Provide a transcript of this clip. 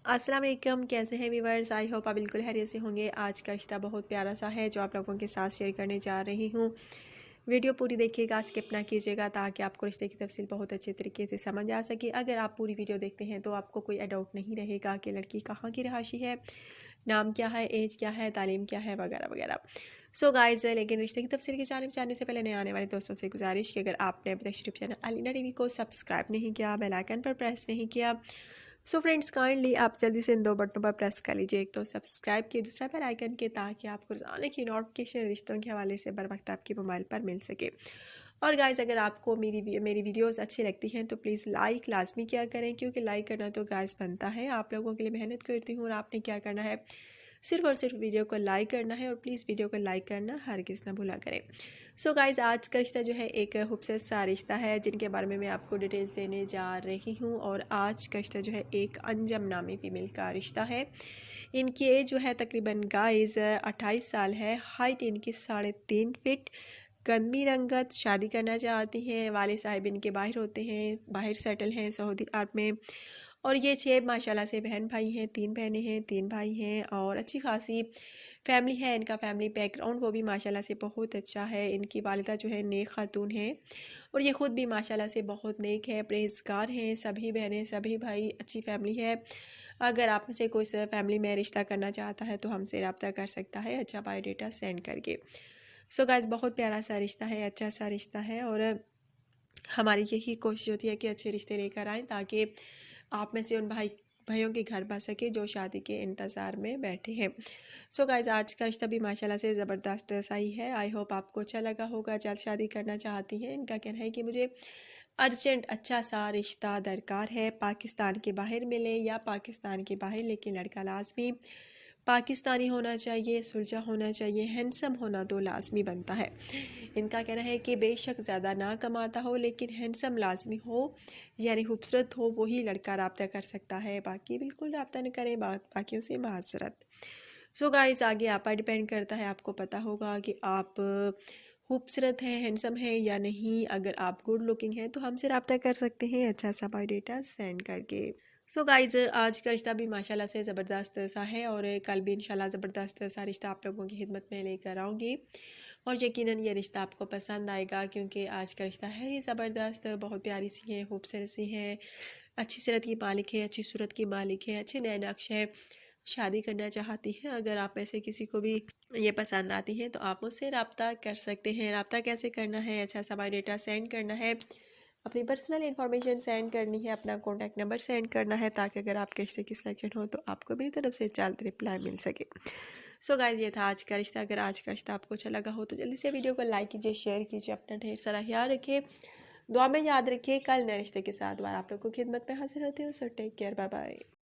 अस्सलाम वालेकुम, कैसे हैं व्यूवर्स। आई होप आप बिल्कुल खैरियत से होंगे। आज का रिश्ता बहुत प्यारा सा है जो आप लोगों के साथ शेयर करने जा रही हूँ। वीडियो पूरी देखिएगा, स्किप ना कीजिएगा ताकि आपको रिश्ते की तफसील बहुत अच्छे तरीके से समझ आ सके। अगर आप पूरी वीडियो देखते हैं तो आपको कोई डाउट नहीं रहेगा कि लड़की कहाँ की रहायशी है, नाम क्या है, एज क्या है, तालीम क्या है, वगैरह वगैरह। सो गाइज, लेकिन रिश्ते की तफसील की जानिब जाने से पहले नए आने वाले दोस्तों से गुजारिश कि अगर आपने अभी तक यूट्यूब चैनल अलीना टीवी को सब्सक्राइब नहीं किया, बेल आइकन पर प्रेस नहीं किया, सो फ्रेंड्स काइंडली आप जल्दी से इन दो बटनों पर प्रेस कर लीजिए। एक तो सब्सक्राइब किए, दूसरा बेल आइकन के, ताकि आपको रोजाना की नोटिफिकेशन रिश्तों के हवाले से बर वक्त आपके मोबाइल पर मिल सके। और गाइस, अगर आपको मेरी वीडियोस अच्छी लगती हैं तो प्लीज़ लाइक लाजमी किया करें, क्योंकि लाइक करना तो गाइस बनता है। आप लोगों के लिए मेहनत करती हूँ और आपने क्या करना है, सिर्फ और सिर्फ वीडियो को लाइक करना है। और प्लीज़ वीडियो को लाइक करना हरगिज़ ना भूला करें। सो गाइस, आज का रिश्ता जो है एक खूबसूरत सा रिश्ता है जिनके बारे में मैं आपको डिटेल्स देने जा रही हूँ। और आज का रिश्ता जो है एक अंजम नामी फ़ीमेल का रिश्ता है। इनकी एज जो है तकरीबन गाइस 28 साल है। हाइट इनकी 3.5 फीट। कलमी रंगत, शादी करना चाहती हैं। वाले साहिब इनके बाहर होते हैं, बाहर सेटल हैं सऊदी अरब में। और ये 6 माशाल्लाह से बहन भाई हैं, 3 बहनें हैं, 3 भाई हैं और अच्छी खासी फैमिली है। इनका फैमिली बैकग्राउंड वो भी माशाल्लाह से बहुत अच्छा है। इनकी वालिदा जो है नेक खातून है और ये ख़ुद भी माशाल्लाह से बहुत नेक है, परहेज़गार हैं। सभी बहनें, सभी भाई, अच्छी फैमिली है। अगर आप में से कोई फैमिली में रिश्ता करना चाहता है तो हमसे रब्ता कर सकता है अच्छा बायोडेटा सेंड करके। सो गाइस, बहुत प्यारा सा रिश्ता है, अच्छा सा रिश्ता है। और हमारी यही कोशिश होती है कि अच्छे रिश्ते लेकर आएँ ताकि आप में से उन भाइयों के घर बस सके जो शादी के इंतज़ार में बैठे हैं। सो गाइस, आज का रिश्ता भी माशाल्लाह से ज़बरदस्त सा ही है। आई होप आपको अच्छा लगा होगा। जल्द शादी करना चाहती हैं। इनका कहना है कि मुझे अर्जेंट अच्छा सा रिश्ता दरकार है, पाकिस्तान के बाहर मिले या पाकिस्तान के बाहर, लेकिन लड़का लाजमी पाकिस्तानी होना चाहिए, सुलझा होना चाहिए, हैंडसम होना तो लाजमी बनता है। इनका कहना है कि बेशक ज़्यादा ना कमाता हो लेकिन हैंडसम लाजमी हो, यानी खूबसूरत हो, वही लड़का रब्ता कर सकता है। बाकी बिल्कुल रब्ता न करें, बाकियों से माजरत। सो गाइस, आगे आप पर डिपेंड करता है। आपको पता होगा कि आप खूबसूरत हैं, हैंडसम हैं या नहीं। अगर आप गुड लुकिंग हैं तो हमसे रब्ता कर सकते हैं अच्छा सा बायोडेटा सेंड करके। सो गाइज़, आज का रिश्ता भी माशाल्लाह से ज़बरदस्त सा है और कल भी इंशाल्लाह ज़बरदस्त सा रिश्ता आप लोगों की खिदमत में लेकर आऊँगी। और यकीनन ये रिश्ता आपको पसंद आएगा, क्योंकि आज का रिश्ता है ही ज़बरदस्त। बहुत प्यारी सी है, खूबसूरत सी है, अच्छी सीरत की मालिक है, अच्छी सूरत की मालिक है, अच्छे नए नक्श है, शादी करना चाहती हैं। अगर आप में से किसी को भी ये पसंद आती हैं तो आप मुझसे रब्ता कर सकते हैं। रब्ता कैसे करना है, अच्छा सा बायोडेटा सेंड करना है, अपनी पर्सनल इन्फॉर्मेशन सेंड करनी है, अपना कॉन्टैक्ट नंबर सेंड करना है, ताकि अगर आपके रिश्ते की सिलेक्शन हो तो आपको मेरी तरफ से जल्द रिप्लाई मिल सके। सो गाइस, ये था आज का रिश्ता। अगर आज का रिश्ता आपको अच्छा लगा हो तो जल्दी से वीडियो को लाइक कीजिए, शेयर कीजिए, अपना ढेर सारा ख्याल रखिए, दुआ में याद रखिए। कल नए रिश्ते के साथ दोबारा आप लोग को खिदमत में हाजिर होती हूँ। So take care, bye bye.